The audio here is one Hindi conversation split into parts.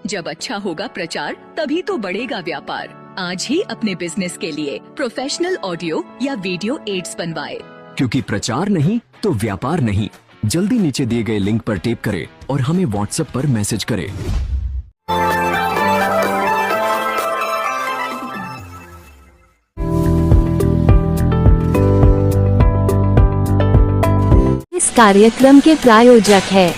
जब अच्छा होगा प्रचार तभी तो बढ़ेगा व्यापार। आज ही अपने बिजनेस के लिए प्रोफेशनल ऑडियो या वीडियो एड्स बनवाए, क्योंकि प्रचार नहीं तो व्यापार नहीं। जल्दी नीचे दिए गए लिंक पर टेप करें और हमें व्हाट्सएप पर मैसेज करें। इस कार्यक्रम के प्रायोजक है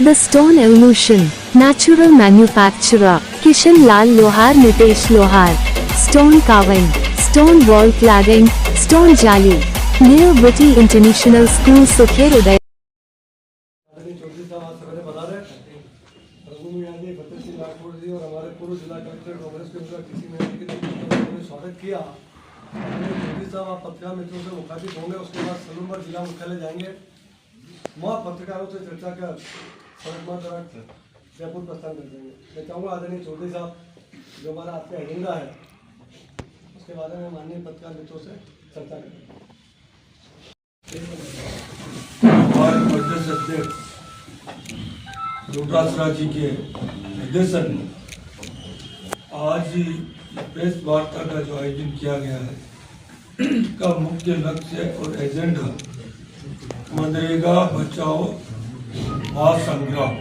the stone evolution, natural manufacturer Kishan Lal Lohar, Nitesh Lohar, stone carving, stone wall cladding, stone jali, new ब्रिटी इंटरनेशनल स्कूल, सुखेर उदय। और हमारे पूर्व जिला कलेक्टर कांग्रेस के किसी ने स्वागत किया। मोदी साहब आप पत्रकार मित्रों से मुखातिब होंगे, उसके बाद सलूमपुर जिला मुख्यालय जाएंगे, वहाँ पत्रकारों से चर्चा कर जयपुर प्रस्थान कर देंगे। मैं चाहूँगा आदरणीय चौधरी साहब जो हमारा आपका एजेंडा है उसके बारे में माननीय पत्रकार मित्रों से चर्चा करें। हमारे प्रदेश अध्यक्ष डोटासरा जी के निर्देशन में आज प्रेस वार्ता का जो आयोजन किया गया है का मुख्य लक्ष्य और एजेंडा मनरेगा बचाओ महासंग्राम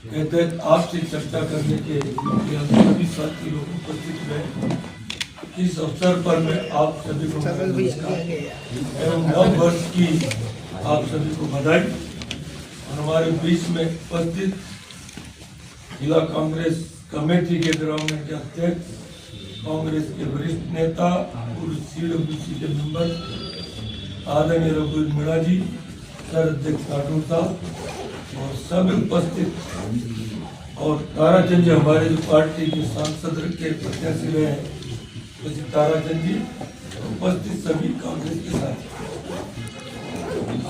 के तहत आपसे चर्चा करने के लिए हम सभी साथी लोग उपस्थित हुए। इस अवसर पर मैं आप सभी को एवं नव वर्ष की आप सभी को बधाई। और हमारे बीच में उपस्थित जिला कांग्रेस कमेटी के ग्रामीण के अध्यक्ष, कांग्रेस के वरिष्ठ नेता और CWC के मेंबर आदरणीय रघुवीर मीणा जी, सर अध्यक्ष राठौर साहब और सभी उपस्थित, और ताराचंद जी हमारे जो पार्टी के सांसद के प्रत्याशी रहे हैं ताराचंद जी, उपस्थित सभी कांग्रेस के साथ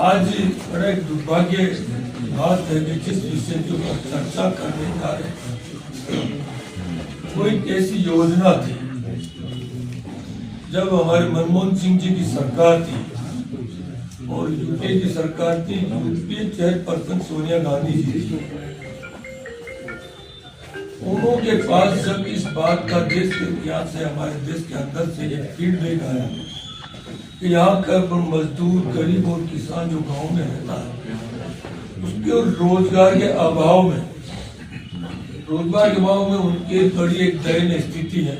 आज बड़ा एक दुर्भाग्य बात है कि जिस विषय के ऊपर चर्चा करने जा रहे हैं कोई ऐसी योजना थी जब हमारे मनमोहन सिंह जी की सरकार थी और यूपीए की सरकार थी, यूपीए चेयरपर्सन सोनिया गांधी जी थी। उनके पास जब इस बात का देश के इतिहास से हमारे देश के अंदर से एक फीडबैक आया कि यहाँ का मजदूर, गरीब और किसान जो गांव में रहता है उसके रोजगार के अभाव में उनकी बड़ी एक दयनीय स्थिति है।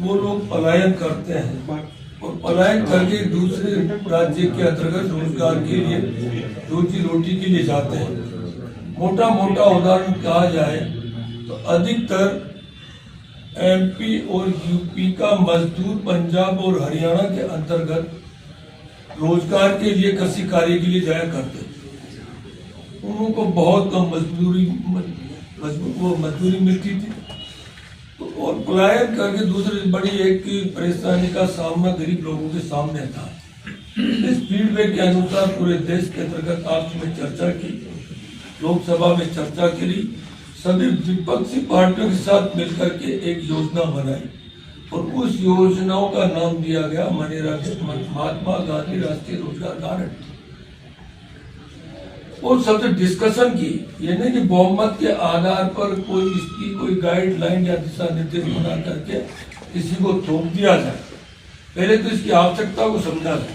वो लोग पलायन करते हैं और पलायन करके दूसरे राज्य के अंतर्गत रोजगार के लिए, रोजी रोटी के लिए जाते हैं। मोटा मोटा उदाहरण कहा जाए तो अधिकतर MP और UP का मजदूर पंजाब और हरियाणा के अंतर्गत रोजगार के लिए, कृषि कार्य के लिए जाया करते थे। उनको बहुत कम मजदूरी मिलती थी तो और पलायन करके दूसरी बड़ी एक परेशानी का सामना गरीब लोगों के सामने था। इस फीडबैक के अनुसार पूरे देश के अंतर्गत आपसे में चर्चा की, लोकसभा में चर्चा करी, सभी विपक्षी पार्टियों के साथ मिलकर के एक योजना बनाई और उस योजनाओं का नाम दिया गया महात्मा गांधी राष्ट्रीय रोजगार गारंटी। और सबसे डिस्कशन की, ये नहीं कि बहुमत के आधार पर कोई इसकी कोई गाइडलाइन या दिशा निर्देश बना करके किसी को थोप दिया जाए, पहले तो इसकी आवश्यकता को समझा जाए।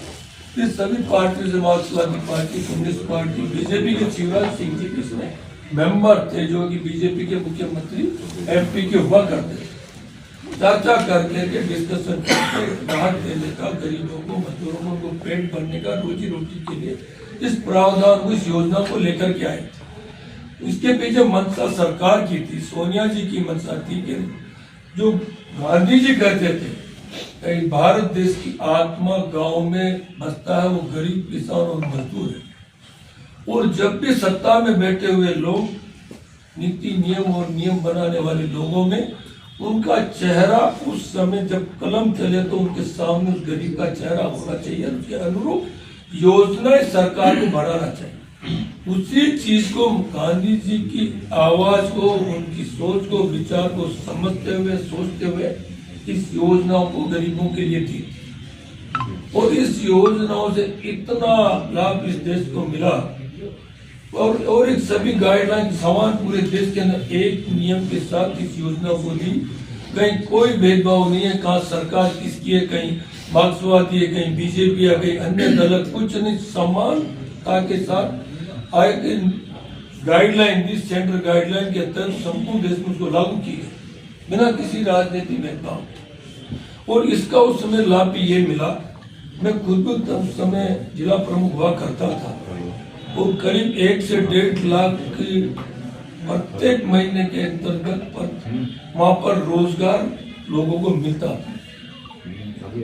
इस सभी पार्टी से मार्क्सवादी पार्टी, कम्युनिस्ट पार्टी, बीजेपी के शिवराज सिंह जी इसमें मेंबर थे जो कि बीजेपी के मुख्यमंत्री MP के हुआ करते थे। चर्चा करके डिस्कशन करके राहत देने का, गरीबों को, मजदूरों को पेट भरने का, रोजी रोटी के लिए इस प्रावधान को, इस योजना को लेकर के आए। इसके पीछे मंशा सरकार की थी, सोनिया जी की मंशा थी कि जो गांधी जी कहते थे भारत देश की आत्मा गांव में बसता है, वो गरीब, किसान और मजदूर है। और जब भी सत्ता में बैठे हुए लोग, नीति नियम और नियम बनाने वाले लोगों में उनका चेहरा उस समय जब कलम चले तो उनके सामने उस गरीब का चेहरा होना चाहिए, उसके अनुरूप योजनाएं सरकार को बढ़ाना चाहिए। उसी चीज को गांधी जी की आवाज को, उनकी सोच को, विचार को समझते हुए, सोचते हुए इस योजनाओं को गरीबों के लिए दी और इस योजनाओं से इतना लाभ इस देश को मिला और एक सभी गाइडलाइन समान पूरे देश के अंदर एक नियम के साथ इस योजना को दी। कहीं कोई भेदभाव नहीं है, कहाँ सरकार किसकी है, कहीं मार्क्सवादी है, कहीं बीजेपी है, कहीं अन्य दल, कुछ नहीं, समानता के साथ आए गाइडलाइन दी, सेंट्रल गाइडलाइन के तहत संपूर्ण देश में उसको लागू की है बिना किसी राजनीति भेदभाव। और इसका उस समय लाभ भी ये मिला, मैं खुद भी उस समय जिला प्रमुख हुआ करता था, और करीब 1 से 1.5 लाख की प्रत्येक महीने के अंतर्गत वहां पर रोजगार लोगों को मिलता था,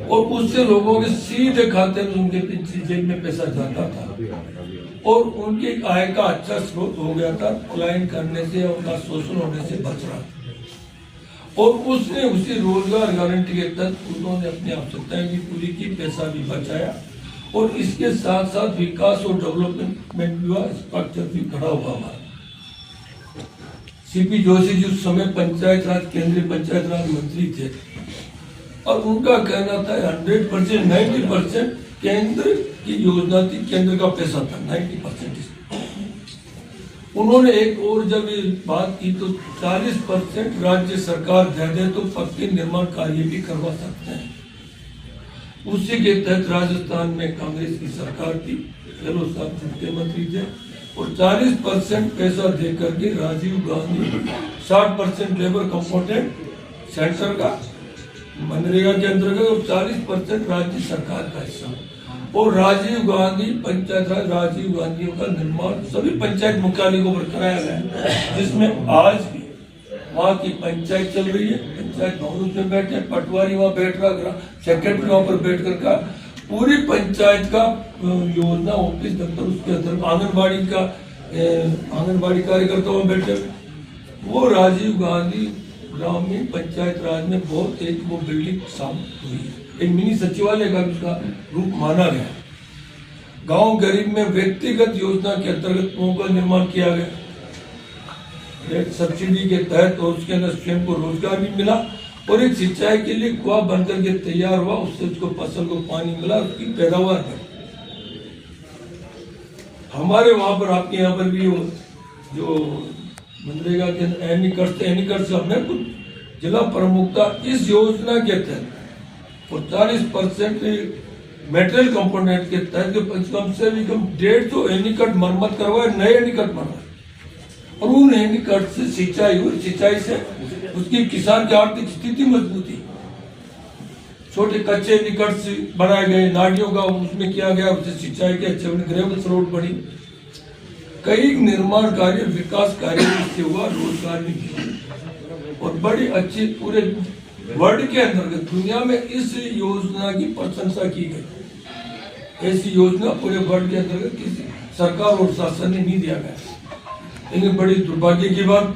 और उससे लोगों के सीधे खाते में उनके जेब में पैसा जाता था, और उनकी आय का अच्छा स्रोत हो गया था, पलायन करने से, उनका शोषण होने से बच रहा था। और उसने उसी रोजगार गारंटी के तहत उन्होंने अपनी आवश्यकताएं भी पूरी की, पैसा भी बचाया, और इसके साथ साथ विकास और डेवलपमेंट भी हुआ, स्ट्रक्चर भी खड़ा हुआ हमारा। सीपी जोशी जी उस समय पंचायत राज, केंद्रीय पंचायत राज मंत्री थे, और उनका कहना था 100%, 90% केंद्र की योजना थी, केंद्र का पैसा था 90%। उन्होंने एक और जब ये बात की तो 40% राज्य सरकार दे दे तो पक्के निर्माण कार्य भी करवा सकते हैं। उसी के तहत राजस्थान में कांग्रेस की सरकार थी, गहलोत साहब मुख्यमंत्री थे, और 40% पैसा दे करके Rajiv Gandhi 60% labour component centre का मनरेगा के अंतर्गत, और 40% राज्य सरकार का हिस्सा, और राजीव गांधी पंचायत राज, राजीव गांधी का निर्माण सभी पंचायत मुख्यालयों पर कराया गया, जिसमें आज भी वहाँ की पंचायत चल रही है। पंचायत भवन में बैठे, पटवारी वहाँ बैठ रहा, सेक्रेटरी वहाँ पर बैठ कर का पूरी पंचायत का योजना ऑफिस दफ्तर, उसके अंदर आंगनबाड़ी का आंगनबाड़ी कार्यकर्ता वहाँ बैठे हुए, वो राजीव गांधी ग्रामीण पंचायत राज में बहुत एक वो बिल्डिंग साबित हुई है, एक मिनी सचिवालय का उसका रूप माना गया। गांव गरीब में व्यक्तिगत योजना के अंतर्गत कुओं का निर्माण किया गया सब्सिडी के तहत, और उसके अंदर स्वयं को रोजगार भी मिला, और एक सिंचाई के लिए कुआं बनकर के तैयार हुआ, उससे उसको फसल को पानी मिला, उसकी पैदावार बढ़ी। हमारे वहां पर, आपके यहाँ पर भी जो मनरेगा के एनिकट से हमने कुछ जिला प्रमुख था इस योजना के तहत, और 40% मेटेरियल कंपोनेंट के तहत कम से भी कम 150 एनीकट मरम्मत करवाए, नए एनीकट बनवाए, और उन एनीकट से सिंचाई हुई, सिंचाई से उसकी किसान की आर्थिक स्थिति मजबूत हुई। छोटे कच्चे एनीकट से बनाए गए, नालियों का उसमें किया गया, उससे सिंचाई के अच्छे ग्रेवल रोड बनी, कई निर्माण कार्य, विकास कार्य इससे हुआ, रोजगार भी मिला, और बड़ी अच्छी पूरे वर्ल्ड के अंतर्गत दुनिया में इस योजना की प्रशंसा की गई। ऐसी योजना पूरे वर्ल्ड के अंतर्गत किसी सरकार और शासन ने नहीं दिया गया। लेकिन बड़ी दुर्भाग्य की बात,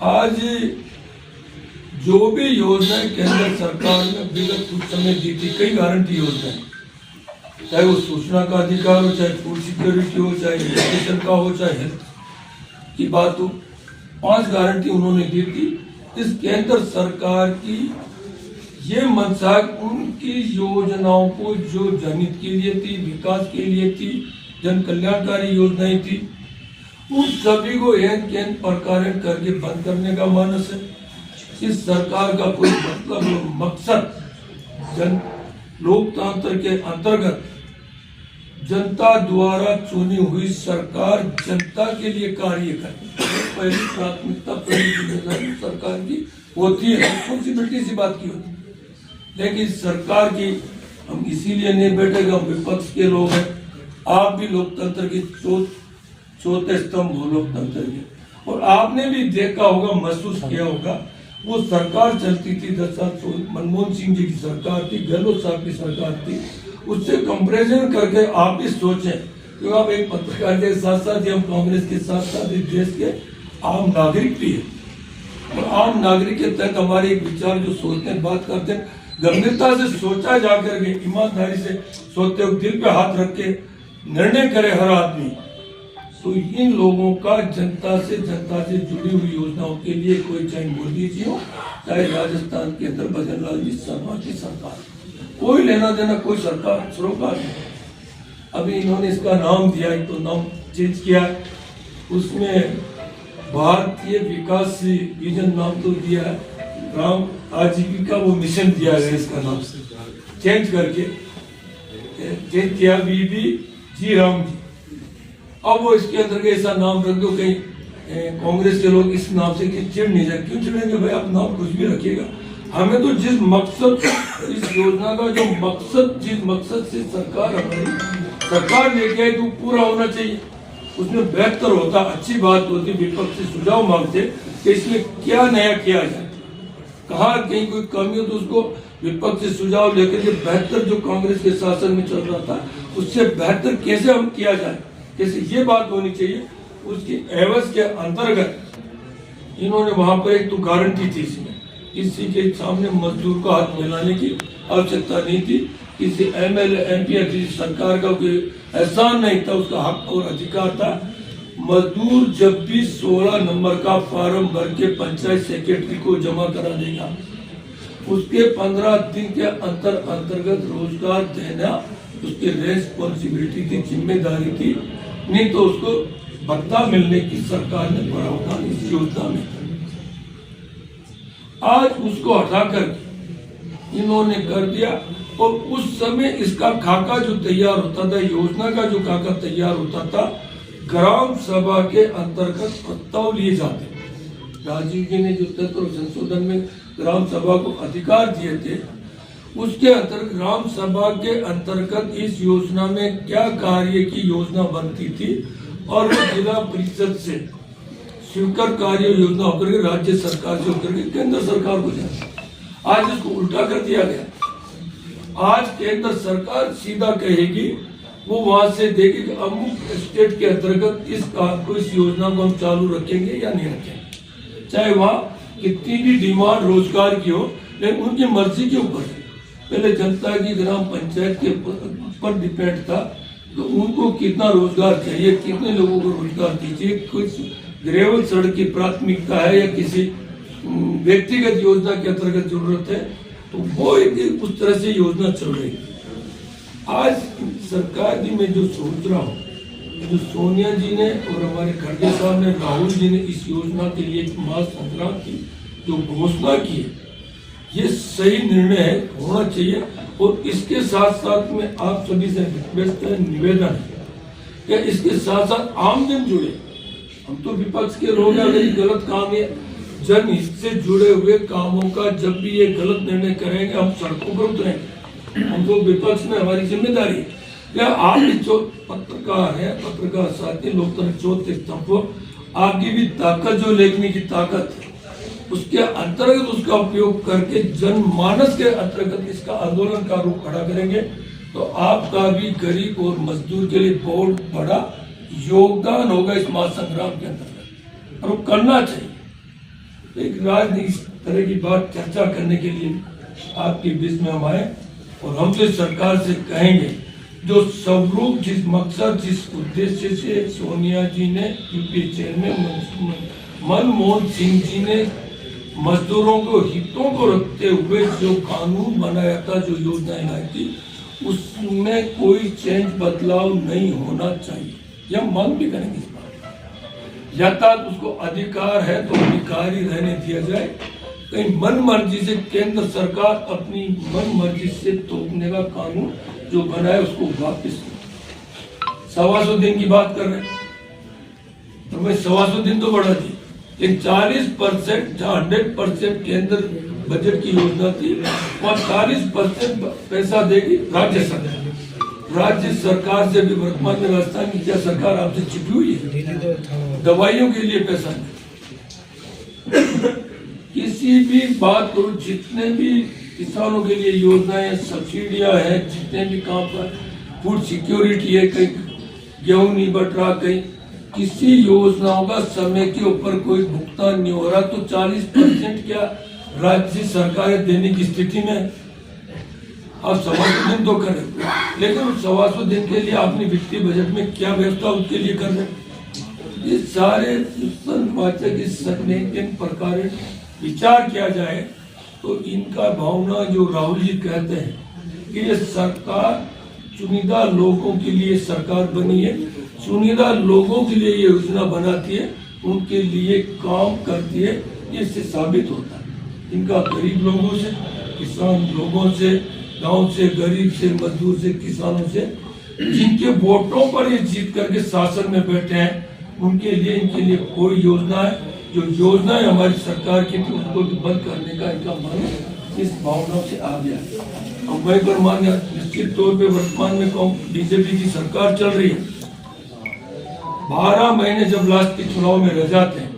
आज जो भी योजनाएं केंद्र सरकार ने विगत कुछ समय दी थी, कई गारंटी योजनाएं, चाहे वो सूचना का अधिकार हो, चाहे फूड सिक्योरिटी हो, चाहे एजुकेशन का हो, चाहे हेल्थ की बात हो, 5 गारंटी उन्होंने दी थी। इस केंद्र सरकार की ये मंशा उनकी योजनाओं को जो जनहित के लिए थी, विकास के लिए थी, जन कल्याणकारी योजनाएं थी, उन सभी को एक प्रकार करके बंद करने का मानस है। इस सरकार का कोई मतलब मकसद जन लोकतंत्र के अंतर्गत जनता द्वारा चुनी हुई सरकार जनता के लिए कार्य करे, पहली प्राथमिकता, पहली जिम्मेदारी सरकार की होती है, रिस्पॉन्सिबिलिटी सी बात की होती है। लेकिन सरकार की हम इसीलिए नहीं बैठेगा, हम विपक्ष के लोग हैं, आप भी लोकतंत्र की चौथे स्तंभ हो लोकतंत्र के, और आपने भी देखा होगा, महसूस किया होगा, वो सरकार चलती थी 10 साल, मनमोहन सिंह जी की सरकार थी, गहलोत साहब की सरकार थी, उससे कंपैरिजन करके आप भी सोचें, क्योंकि आप एक पत्रकार के साथ साथ हम कांग्रेस के साथ साथ इस देश के आम नागरिक भी है, और आम नागरिक के तहत हमारे एक विचार जो सोचते हैं, बात करते हैं, गंभीरता से सोचा जाकर के, ईमानदारी से सोचते हुए, दिल पे हाथ रख के निर्णय करे हर आदमी, तो इन लोगों का जनता से जुड़ी हुई योजनाओं के लिए कोई, चाहे मोदी जी हो, चाहे राजस्थान के अंदर भजन लाल जी शर्मा की सरकार, कोई लेना देना कोई सरकार सरोकार नहीं। अभी इन्होंने इसका नाम दिया, एक तो नाम चेंज किया है। उसमें भारतीय विकास विजन नाम तो दिया है, ग्राम आजीविका वो मिशन दिया है, इसका नाम चेंज करके चेंज किया बीबी जी राम जी। अब वो इसके अंदर ऐसा नाम रख दो, कहीं कांग्रेस के लोग इस नाम से चिढ़ नहीं जाए। क्यों चिढ़ेंगे भाई, आप नाम कुछ भी रखिएगा। हमें तो जिस मकसद, इस योजना का जो मकसद, जिस मकसद से सरकार लेके आई तो पूरा होना चाहिए, उसमें बेहतर होता, अच्छी बात होती। विपक्ष से सुझाव मांगते कि इसमें क्या नया किया जाए, कहाँ कहीं कोई कमी हो तो उसको विपक्ष से सुझाव लेकर के बेहतर जो कांग्रेस के शासन में चल रहा था उससे बेहतर कैसे हम किया जाए, कैसे ये बात होनी चाहिए। उसकी एवज के अंतर्गत इन्होंने वहां पर एक तो गारंटी थी, इसमें किसी के सामने मजदूर को हाथ मिलाने की आवश्यकता नहीं थी, किसी एमएलए एमपी या किसी सरकार का कोई एहसान नहीं था, उसका हक और अधिकार था। मजदूर जब भी 16 नंबर का फॉर्म भर के पंचायत सेक्रेटरी को जमा करा देगा, उसके 15 दिन के अंतर्गत रोजगार देना उसकी रेस्पॉन्सिबिलिटी थी, जिम्मेदारी थी। नहीं तो उसको भत्ता मिलने की सरकार ने प्रावधान इस योजना में। आज उसको हटाकर इन्होंने कर दिया, और उस समय इसका खाका जो तैयार होता था, योजना का जो खाका तैयार होता था, ग्राम सभा के अंतर्गत प्रस्ताव लिए जाते। राजीव जी ने जो तत्व संशोधन में ग्राम सभा को अधिकार दिए थे, उसके अंतर्गत ग्राम सभा के अंतर्गत इस योजना में क्या कार्य की योजना बनती थी, और वो जिला परिषद से स्वीकार कार्य योजना होकर के राज्य सरकार से होकर के केंद्र सरकार को जाती। आज इसको उल्टा कर दिया गया। आज केंद्र सरकार सीधा कहेगी, वो वहां से देखेगी अमुक स्टेट के अंतर्गत इस काम को, इस योजना को हम चालू रखेंगे या नहीं रखेंगे, चाहे वहाँ कितनी भी डिमांड रोजगार की हो, लेकिन उनकी मर्जी के ऊपर। पहले जनता की ग्राम पंचायत के पर डिपेंड था, तो उनको कितना रोजगार चाहिए, कितने लोगों को रोजगार दीजिए, कुछ ग्रेवल सड़क की प्राथमिकता है या किसी व्यक्तिगत योजना के अंतर्गत जरूरत है, तो वो एक उस तरह से योजना चल रही है। आज सरकार जी में जो सोच रहा हूँ, जो सोनिया जी ने और हमारे खड़गे साहब ने, राहुल जी ने इस योजना के लिए एक महासंग्राम की जो घोषणा की है, ये सही निर्णय है, होना चाहिए। और इसके साथ साथ में आप सभी से रिक्वेस्ट है, निवेदन है कि इसके साथ साथ आमजन जुड़े। हम तो विपक्ष के लोग हैं, अगर ये गलत काम है, जनहित से जुड़े हुए कामों का जब भी ये गलत निर्णय करेंगे, हम सड़कों पर उतरेंगे। हम तो विपक्ष में हमारी जिम्मेदारी है। या आप जो पत्रकार है, पत्रकार साथी, लोकतंत्र चौथे स्तंभ, आपकी भी ताकत जो लेखनी की ताकत है, उसके अंतर्गत उसका उपयोग करके जनमानस के अंतर्गत इसका आंदोलन का रूप खड़ा करेंगे, तो आपका भी गरीब और मजदूर के लिए बहुत बड़ा योगदान होगा इस महासंग्राम के अंतर्गत, और वो करना चाहिए। एक राजनीति इस तरह की बात चर्चा करने के लिए आपके बीच में हम आए, और हम तो सरकार से कहेंगे, जो स्वरूप, जिस मकसद, जिस उद्देश्य से सोनिया जी ने, यूपीए चेयरमैन मनमोहन सिंह जी ने मजदूरों को हितों को रखते हुए जो कानून बनाया था, जो योजनाएं लाई थी, उसमें कोई चेंज, बदलाव नहीं होना चाहिए। यह मांग भी करेंगे इस बात। यातायात उसको अधिकार है तो अधिकार ही रहने दिया जाए। कहीं मन मर्जी से केंद्र सरकार अपनी मन मर्जी से तोड़ने का कानून जो बनाए उसको वापस। 125 दिन की बात कर रहे हैं, तो मैं 125 दिन तो बढ़ा दी, लेकिन 40% जहाँ 100% केंद्र बजट की योजना थी, वहाँ 40% पैसा देगी राज्य सरकार। राज्य सरकार से भी वर्तमान में राजस्थान की क्या सरकार आपसे छिपी हुई है? दवाइयों के लिए पैसा नहीं। किसी भी बात करो, जितने भी किसानों के लिए योजनाएं, सब्सिडियां हैं, जितने भी काम पर फूड सिक्योरिटी है, कहीं गेहूं नहीं बट रहा, कहीं किसी योजनाओं का समय के ऊपर कोई भुगतान नहीं हो रहा, तो 40% क्या राज्य सरकारें देने की स्थिति में? आप 125 दिन तो करें, लेकिन उस 125 दिन के लिए आपने वित्तीय बजट में क्या व्यवस्था उसके लिए कर रहे? ये सारे वाचक इस प्रकार विचार किया जाए तो इनका भावना, जो राहुल जी कहते हैं कि ये सरकार चुनिंदा लोगों के लिए सरकार बनी है, चुनिंदा लोगों के लिए ये योजना बनाती है, उनके लिए काम करती है, ये इससे साबित होता है। इनका गरीब लोगों से, किसान लोगों से, गांव से, गरीब से, मजदूर से, किसानों से, जिनके वोटों पर ये जीत करके शासन में बैठे हैं, उनके लिए इनके लिए कोई योजना है, जो योजनाएं हमारी सरकार की थी उसको भी बंद करने का इनका मन इस भावना से आ गया। अब मैं पर मान निश्चित तौर पे वर्तमान में बीजेपी की सरकार चल रही है। 12 महीने जब लास्ट के चुनाव में रह जाते हैं,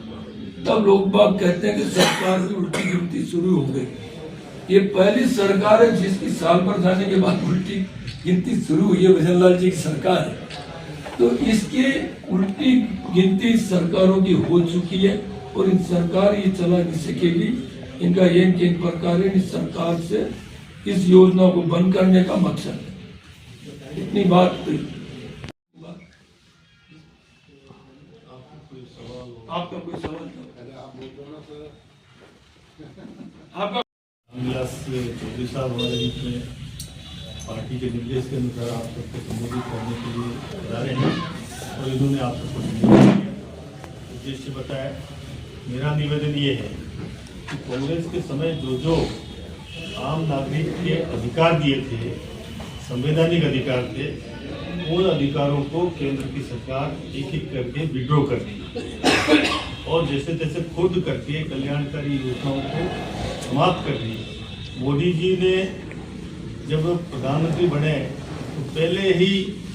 तब लोग बाग कहते हैं कि सरकार की उल्टी गिनती शुरू हो गई। ये पहली सरकार है जिसकी साल भर जाने के बाद उल्टी गिनती शुरू हुई है, भजनलाल जी की सरकार है। तो इसकी उल्टी गिनती सरकारों की हो चुकी है और इन सरकार ये चला नहीं सकेगी। इनका ये इन प्रकार है, इस सरकार से इस योजना को बंद करने का मकसद है। इतनी बात हुई। आपका कोई सवाल आपका 24 साल हमारे बीच में पार्टी के निर्देश के अनुसार आप सबको संबोधित करने के लिए बता रहे हैं और इन्होंने आप सबको संबोधित किया। उद्देश्य बताया। मेरा निवेदन ये है कि कांग्रेस के समय जो आम नागरिक के अधिकार दिए थे, संवैधानिक अधिकार थे, उन अधिकारों को केंद्र की सरकार एक एक करके विड्रॉ कर दी और जैसे तैसे खुद करके कल्याणकारी योजनाओं को समाप्त कर दी। मोदी जी ने जब प्रधानमंत्री बने तो पहले ही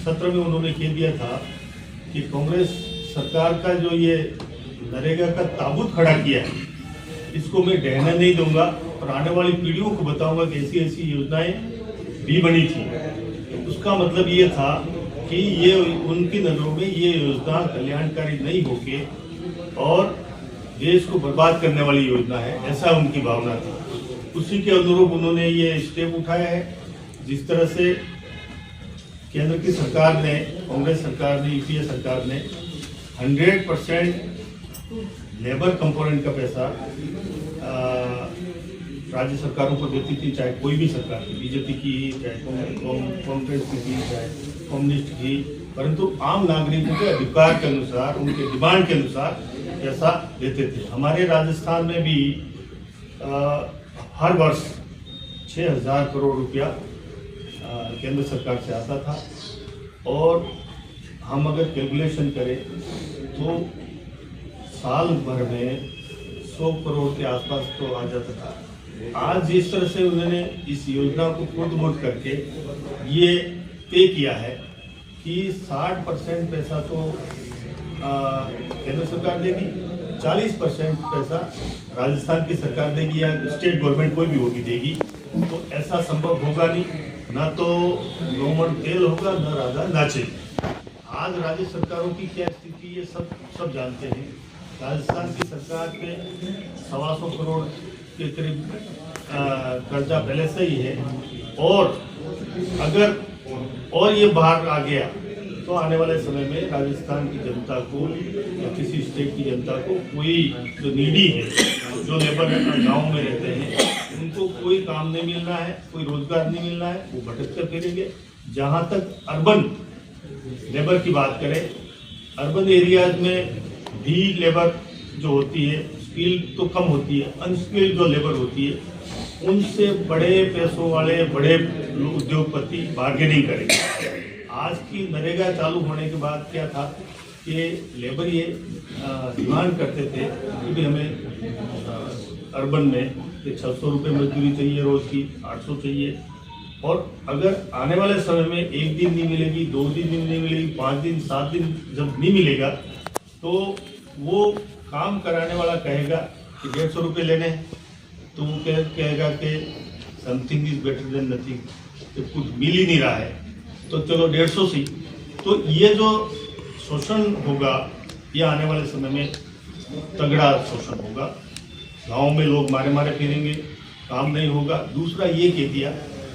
सत्र में उन्होंने कह दिया था कि कांग्रेस सरकार का जो ये नरेगा का ताबूत खड़ा किया है, इसको मैं ढहने नहीं दूंगा और आने वाली पीढ़ियों को बताऊंगा कि ऐसी ऐसी योजनाएं भी बनी थी। उसका मतलब ये था कि ये उनकी नज़रों में ये योजना कल्याणकारी नहीं होके और देश को बर्बाद करने वाली योजना है, ऐसा उनकी भावना थी। उसी के अनुरूप उन्होंने ये स्टेप उठाया है। जिस तरह से केंद्र की सरकार ने, कांग्रेस सरकार ने, यूपीए सरकार ने 100% लेबर कंपोनेंट का पैसा राज्य सरकारों को देती थी, चाहे कोई भी सरकार थी, बीजेपी की, चाहे कांग्रेस की थी, चाहे कम्युनिस्ट की, परंतु आम नागरिकों के अधिकार के अनुसार, उनके डिमांड के अनुसार पैसा देते थे। हमारे राजस्थान में भी हर वर्ष 6,000 करोड़ रुपया केंद्र सरकार से आता था और हम अगर कैलकुलेशन करें तो साल भर में 100 करोड़ के आसपास तो आ जाता था। आज जिस तरह से उन्होंने इस योजना को खुद करके ये तय किया है कि 60% पैसा तो केंद्र सरकार देगी, 40% पैसा राजस्थान की सरकार देगी या स्टेट गवर्नमेंट कोई भी होगी देगी, तो ऐसा संभव होगा नहीं। ना तो गवर्नमेंट तेल होगा, ना राजा नाचे। आज राज्य सरकारों की क्या स्थिति है सब जानते हैं। राजस्थान की सरकार पे 125 करोड़ के करीब कर्जा पहले से ही है और अगर और ये बाहर आ गया तो आने वाले समय में राजस्थान की जनता को या किसी स्टेट की जनता को, कोई जो नीडी है, जो लेबर गाँव में रहते हैं, उनको कोई काम नहीं मिल रहा है, कोई रोजगार नहीं मिल रहा है, वो भटकते फिरेंगे। जहाँ तक अर्बन लेबर की बात करें, अर्बन एरियाज में भी लेबर जो होती है, स्किल तो कम होती है, अनस्किल्ड जो लेबर होती है, उनसे बड़े पैसों वाले बड़े उद्योगपति बार्गेनिंग करेंगे। आज की नरेगा चालू होने के बाद क्या था कि लेबर ये डिमांड करते थे कि भी हमें अर्बन में 600 रुपये मजदूरी चाहिए रोज की, 800 चाहिए, और अगर आने वाले समय में 1 दिन नहीं मिलेगी, 2 दिन नहीं मिलेगी, 5 दिन 7 दिन जब नहीं मिलेगा तो वो काम कराने वाला कहेगा कि 150 रुपये लेने हैं, तो वो कहेगा कि something is better than nothing, तो कुछ मिल ही नहीं रहा है तो चलो 150 से। तो ये जो शोषण होगा ये आने वाले समय में तगड़ा शोषण होगा। गाँव में लोग मारे फिरेंगे, काम नहीं होगा। दूसरा ये कह दिया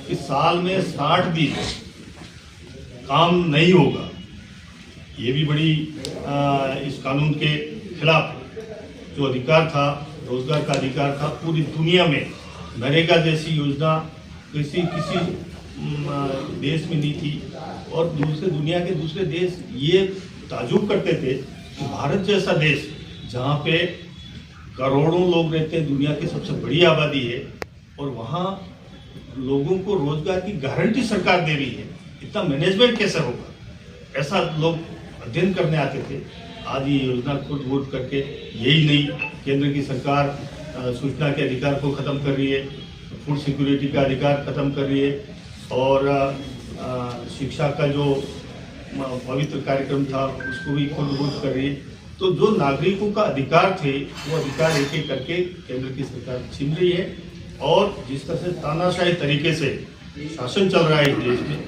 कि साल में 60 दिन काम नहीं होगा, ये भी बड़ी इस कानून के खिलाफ जो अधिकार था, रोजगार का अधिकार था, पूरी दुनिया में नरेगा जैसी योजना किसी देश में नहीं थी और दुनिया के दूसरे देश ये ताजुब करते थे कि भारत जैसा देश जहाँ पे करोड़ों लोग रहते हैं, दुनिया की सबसे बड़ी आबादी है, और वहाँ लोगों को रोजगार की गारंटी सरकार दे रही है, इतना मैनेजमेंट कैसे होगा, ऐसा लोग अध्ययन करने आते थे। आज ये योजना खुद वोट करके यही नहीं, केंद्र की सरकार सूचना के अधिकार को ख़त्म कर रही है, फूड सिक्योरिटी का अधिकार ख़त्म कर रही है, और शिक्षा का जो पवित्र कार्यक्रम था उसको भी खुद वोट कर रही है। तो जो नागरिकों का अधिकार थे वो अधिकार एक एक करके केंद्र की सरकार छीन रही है, और जिस तरह से तानाशाही तरीके से शासन चल रहा है इस देश में,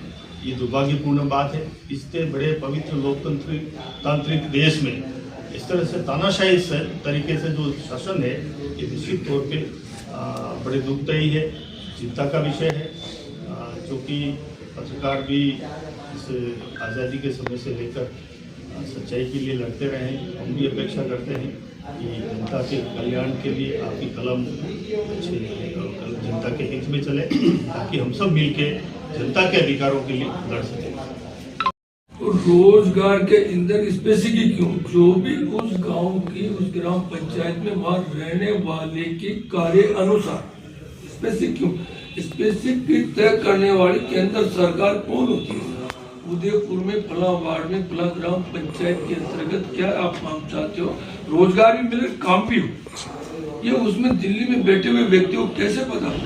ये दुर्भाग्यपूर्ण बात है। इससे बड़े पवित्र लोकतांत्रिक देश में इस तरह से तानाशाही तरीके से जो शासन है, ये निश्चित तौर पे बड़े दुखदायी है, चिंता का विषय है। क्योंकि पत्रकार भी इस आज़ादी के समय से लेकर सच्चाई के लिए लड़ते रहे। हम भी अपेक्षा करते हैं कि जनता के कल्याण के लिए आपकी कलम अच्छे जनता के हित में चले, ताकि हम सब मिलके जनता के अधिकारों के लिए लड़ सकें। तो रोजगार के अंदर स्पेसिफिक क्यों, जो भी उस गांव की, उस ग्राम पंचायत में वहां रहने वाले के कार्य अनुसार स्पेसिफिक क्यों, स्पेसिफिक तय करने वाली केंद्र सरकार कौन होती है? उदयपुर में फला वार्ड में फला ग्राम पंचायत के अंतर्गत क्या आप मांग चाहते हो? रोजगार भी मिले, काम भी हो, ये उसमें दिल्ली में बैठे हुए व्यक्ति को कैसे पता हो?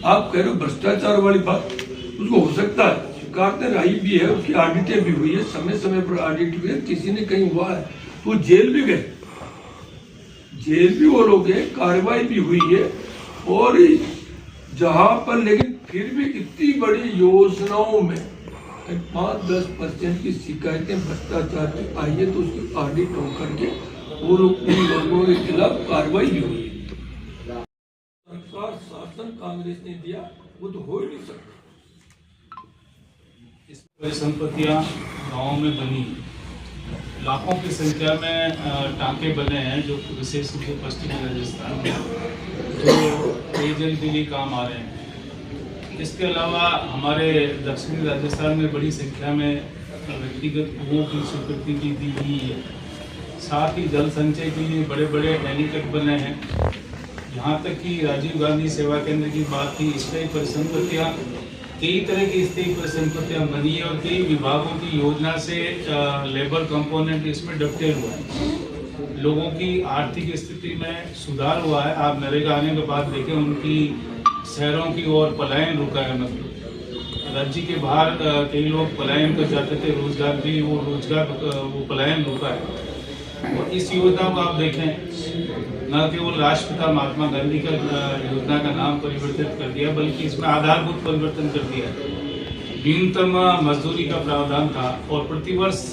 आप कह रहे हो भ्रष्टाचार वाली बात, उसको हो सकता है शिकायतें रही भी है, उसकी ऑडिटें भी हुई है, समय समय पर ऑडिट हुई है, किसी ने कहीं हुआ है तो जेल भी गए, जेल भी वो लोग गए, कार्रवाई भी हुई है। और जहां पर लेकिन फिर भी इतनी बड़ी योजनाओं में 5-10% की शिकायतें भ्रष्टाचार की आई है, तो उसकी ऑडिट होकर के और उन लोगों के खिलाफ कार्रवाई भी हुई है। सरकार शासन कांग्रेस ने दिया, वो तो हो ही नहीं सकता। इस परिसंपत्तियां गाँव में बनी, लाखों की संख्या में टांके बने हैं, जो विशेष रूप से पश्चिमी राजस्थान में जो पेयजल के लिए काम आ रहे हैं। इसके अलावा हमारे दक्षिणी राजस्थान में बड़ी संख्या में व्यक्तिगत कुओं की स्वीकृति की दी गई है। साथ ही जल संचय के लिए बड़े बड़े एनीकट बने हैं। यहाँ तक कि राजीव गांधी सेवा केंद्र की बात थी, स्थायी परिसंपत्तियाँ, कई तरह की स्थायी परिसंपत्तियाँ बनी है, और कई विभागों की योजना से लेबर कंपोनेंट इसमें डबटेल हुआ है। लोगों की आर्थिक स्थिति में सुधार हुआ है। आप नरेगा आने के बाद देखें, उनकी शहरों की ओर पलायन रुका है। मतलब राज्य के बाहर कई लोग पलायन कर जाते थे, रोजगार भी वो पलायन रुका है। और इस योजना को आप देखें, न केवल राष्ट्रपिता महात्मा गांधी का योजना का नाम परिवर्तित कर दिया, बल्कि इसमें आधारभूत परिवर्तन कर दिया। न्यूनतम मजदूरी का प्रावधान था और प्रतिवर्ष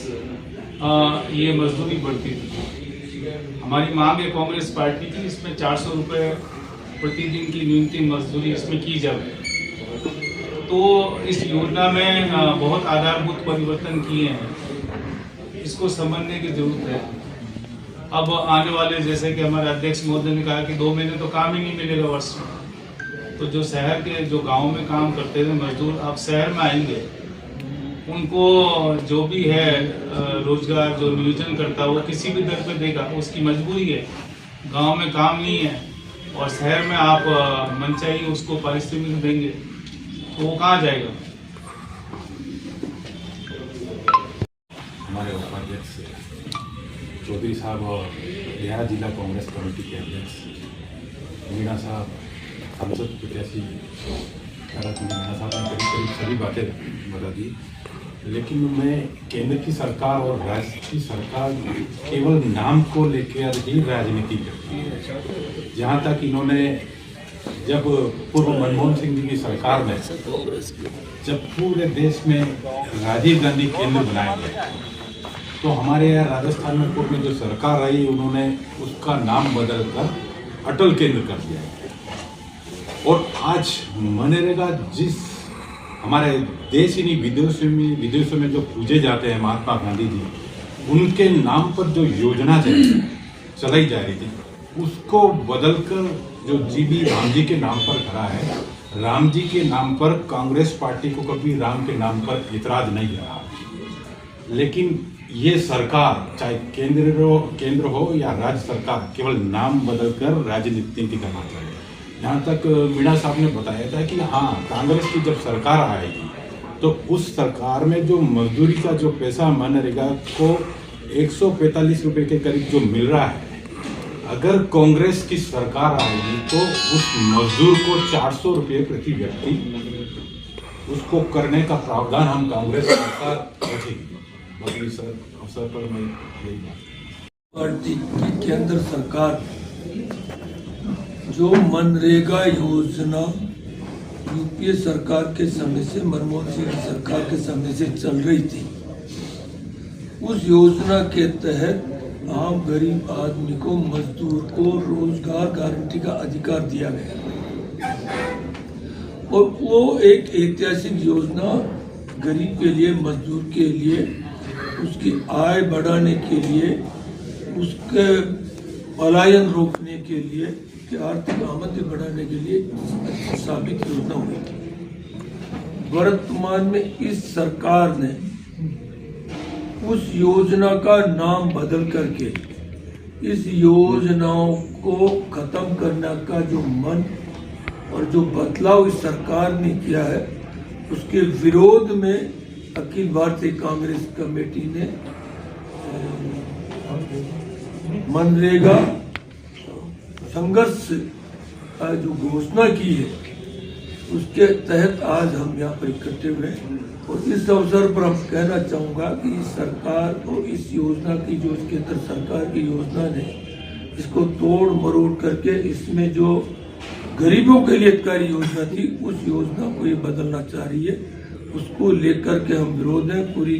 ये मजदूरी बढ़ती थी। हमारी मांग है कांग्रेस पार्टी की, इसमें 400 रुपये प्रतिदिन की न्यूनतम मजदूरी इसमें की जाए। तो इस योजना में बहुत आधारभूत परिवर्तन किए हैं, इसको समझने की जरूरत है। अब आने वाले, जैसे कि हमारे अध्यक्ष महोदय ने कहा कि 2 महीने तो काम ही नहीं मिलेगा वर्ष में, तो जो शहर के, जो गांव में काम करते थे मजदूर, अब शहर में आएंगे, उनको जो भी है रोजगार जो नियोजन करता वो किसी भी दर पे देगा, उसकी मजबूरी है। गांव में काम नहीं है और शहर में आप मनचाही उसको पारिश्रमिक देंगे, तो वो कहाँ जाएगा? हमारे उपाध्यक्ष चौधरी साहब और बिहार जिला कांग्रेस कमेटी के अध्यक्ष मीणा साहब, सांसद प्रत्याशी मीणा साहब ने करीब सभी बातें बता दी। लेकिन मैं केंद्र की सरकार और राज्य की सरकार केवल नाम को लेकर ही राजनीति करती है। जहाँ तक इन्होंने, जब पूर्व मनमोहन सिंह जी की सरकार में जब पूरे देश में राजीव गांधी केंद्र बनाया गया, तो हमारे यहाँ राजस्थान में पूर्व में जो सरकार रही, उन्होंने उसका नाम बदलकर अटल केंद्र कर दिया। और आज मनरेगा जिस हमारे देश ही नहीं विदेशों में जो पूजे जाते हैं महात्मा गांधी जी, उनके नाम पर जो योजना चलाई जा रही थी, उसको बदलकर जो जीबी राम जी के नाम पर करा है। राम जी के नाम पर कांग्रेस पार्टी को कभी राम के नाम पर इतराज नहीं रहा, लेकिन ये सरकार चाहे केंद्र हो या राज्य सरकार केवल नाम बदलकर राजनीति करना चाहिए। यहाँ तक मीणा साहब ने बताया था कि हाँ, कांग्रेस की जब सरकार आएगी तो उस सरकार में जो मजदूरी का जो पैसा मनरेगा को 145 रुपए के करीब जो मिल रहा है, अगर कांग्रेस की सरकार आएगी तो उस मजदूर को 400 रुपये प्रति व्यक्ति उसको करने का प्रावधान हम कांग्रेस सरकार रखेगी। बाकी सर अवसर पर मैं यही बात पार्टी की केंद्र सरकार जो मनरेगा योजना यूपीए सरकार के समय से, मनमोहन सिंह सरकार के समय से चल रही थी, उस योजना के तहत आम गरीब आदमी को, मजदूर को रोजगार गारंटी का अधिकार दिया गया और वो एक ऐतिहासिक योजना गरीब के लिए, मजदूर के लिए, उसकी आय बढ़ाने के लिए, उसके पलायन रोकने के लिए, कि आर्थिक आमदनी बढ़ाने के लिए साबित योजना हुई थी। वर्तमान में इस सरकार ने उस योजना का नाम बदल करके इस योजनाओं को खत्म करने का जो मन और जो बदलाव इस सरकार ने किया है, उसके विरोध में अखिल भारतीय कांग्रेस कमेटी ने मनरेगा संघर्ष का जो घोषणा की है, उसके तहत आज हम यहाँ पर इकट्ठे हुए हैं। और इस अवसर पर हम कहना चाहूँगा कि इस सरकार को, इस योजना की, जो केंद्र सरकार की योजना ने इसको तोड़ मरोड़ करके इसमें जो गरीबों के लिए हितकारी योजना थी, उस योजना को ये बदलना चाह रही है। उसको लेकर के हम विरोध हैं। पूरी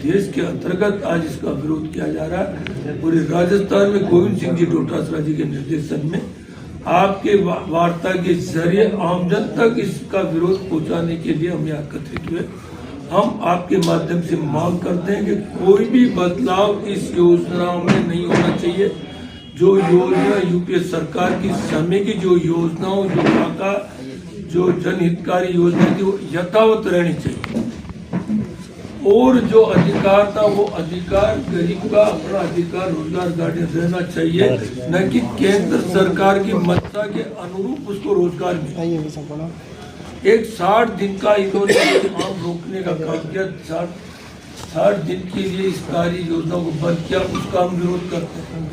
देश के अंतर्गत आज इसका विरोध किया जा रहा है। पूरे राजस्थान में गोविंद सिंह जी डोटासरा जी के निर्देशन में आपके वार्ता के जरिए आम जन तक इसका विरोध पहुंचाने के लिए हम यहाँ एकत्रित हुए। हम आपके माध्यम से मांग करते हैं कि कोई भी बदलाव इस योजना में नहीं होना चाहिए। जो योजना यूपीए सरकार की समय की जो योजनाओं, जो जनहितकारी योजना थी, वो यथावत रहनी चाहिए। और जो अधिकार था, वो अधिकार गरीब का अपना अधिकार रोजगार गारंटी रहना चाहिए, न कि केंद्र सरकार की मत्ता के अनुरूप उसको रोजगार मिले। एक 60 दिन का इन्होंने काम रोकने का काम किया, 60 दिन के लिए इस कार्य योजना को बंद किया, उसका हम विरोध करते हैं।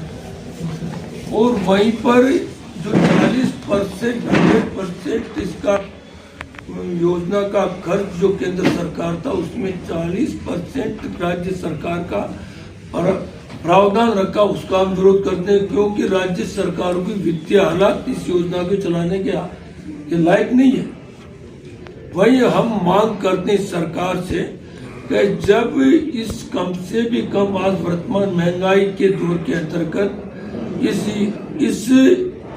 और वहीं पर जो 40% 100% इसका योजना का खर्च जो केंद्र सरकार था, उसमें 40% राज्य सरकार का प्रावधान रखा, उसका हम विरोध करते हैं, क्योंकि राज्य सरकारों की वित्तीय हालात इस योजना को चलाने के लायक नहीं है। वही हम मांग करते हैं सरकार से कि जब इस कम से भी कम आज वर्तमान महंगाई के दौर के अंतर्गत इस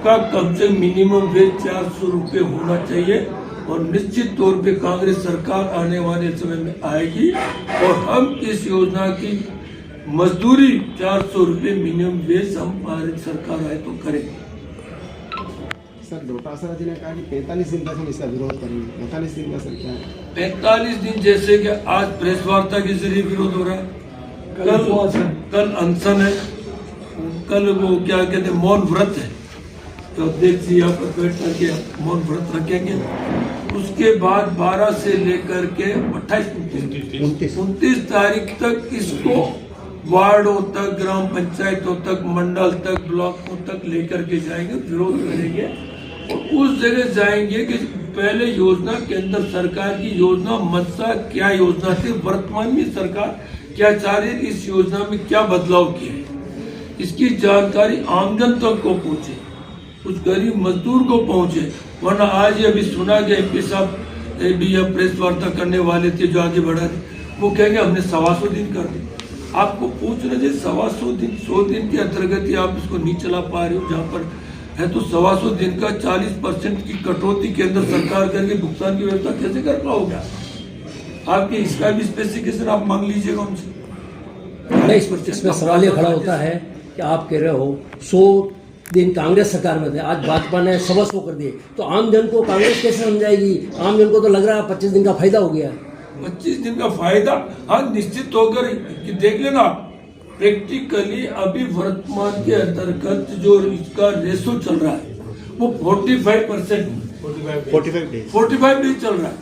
का कम से मिनिमम वेज 400 रुपये होना चाहिए। और निश्चित तौर पे कांग्रेस सरकार आने वाले समय में आएगी और हम इस योजना की मजदूरी 400 रुपये मिनिमम वेज हम भारत सरकार आए तो करेंगे। सर, डोटासरा जी ने कहा कि 45 दिन तक हम इसका विरोध करेंगे। 45 दिन का सर क्या है? 45 दिन जैसे कि आज प्रेस वार्ता के जरिए विरोध हो रहा है, कल अनशन है, कल वो क्या कहते हैं मौन व्रत है, तो अध्यक्ष जी यहाँ पर बैठ करके मौन व्रत रखेंगे। उसके बाद 12 से लेकर के 29 तारीख तक इसको वार्डों तक, ग्राम पंचायतों तक, मंडल तक, ब्लॉकों तक लेकर के जाएंगे, विरोध करेंगे और उस जगह जाएंगे कि पहले योजना केंद्र सरकार की योजना मत्सा क्या योजना थी, वर्तमान में सरकार क्या चाह रही है, इस योजना में क्या बदलाव किए, इसकी जानकारी आमजन तक को पहुंचे, उस गरीब मजदूर को पहुंचे। वरना आज ये अभी सुना गया एमपी साहब भी प्रेस वार्ता करने वाले थे जो आगे बढ़ा थे, वो कहेंगे हमने 125 दिन कर दी। आपको पूछना चाहिए 125 दिन, 100 दिन के अंतर्गत ही आप इसको नहीं चला पा रहे हो, जहाँ पर है तो 125 दिन का 40% की कटौती केंद्र सरकार करके भुगतान की व्यवस्था कैसे कर पाओगे? आपके इसका भी स्पेसिफिकेशन आप मांग लीजिएगा उनसे। इसमें सवाल ये खड़ा होता है कि आप कह रहे हो 100 दिन कांग्रेस सरकार में थे, आज भाजपा ने 125 कर दिए, तो आम जन को कांग्रेस कैसे समझाएगी? आम जन को तो लग रहा है 25 दिन का फायदा हो गया। 25 दिन का फायदा, हाँ निश्चित होकर कि देख लेना प्रैक्टिकली अभी वर्तमान के अंतर्गत जो इसका रेशो चल रहा है वो 45% 45 डेज चल रहा है।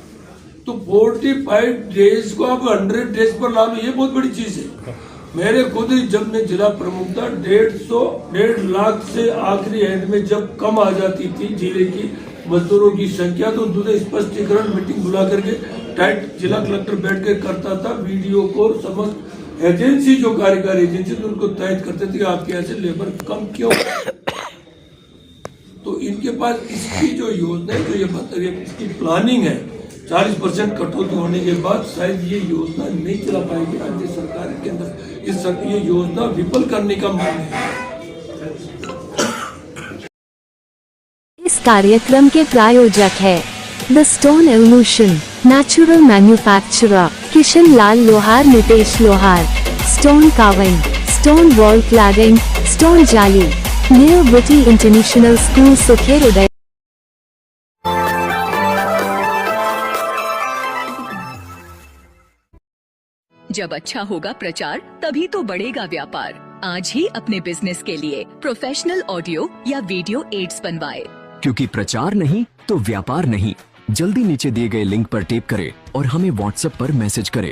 तो 45 डेज को आप 100 डेज पर ला लो, ये बहुत बड़ी चीज है। मेरे खुद ही जब मैं जिला प्रमुख था 1.5 लाख से आखिरी एंड में जब कम आ जाती थी जिले की मजदूरों की संख्या, तो दूसरे स्पष्टीकरण मीटिंग बुला करके टाइट जिला कलेक्टर बैठ कर करता था, वीडियो को समस्त एजेंसी जो कार्यकारी एजेंसी थी उनको तय करते थे कि आपके यहाँ से लेबर कम क्यों। तो इनके पास इसकी जो योजना है, जो ये इसकी प्लानिंग है, 40% कटौती होने के बाद शायद ये योजना नहीं चला पाएगी राज्य सरकार के अंदर। ये योजना विफल करने का मांग है। इस कार्यक्रम के प्रायोजक है the stone evolution, natural manufacturer Kishan Lal Lohar, Nitesh Lohar, stone carving, stone wall cladding, stone jali, near ब्रिटी इंटरनेशनल स्कूल, सुखेर उदय। जब अच्छा होगा प्रचार तभी तो बढ़ेगा व्यापार। आज ही अपने बिजनेस के लिए प्रोफेशनल ऑडियो या वीडियो एड्स बनवाए। क्योंकि प्रचार नहीं तो व्यापार नहीं। जल्दी नीचे दिए गए लिंक पर टेप करें और हमें व्हाट्सएप पर मैसेज करें।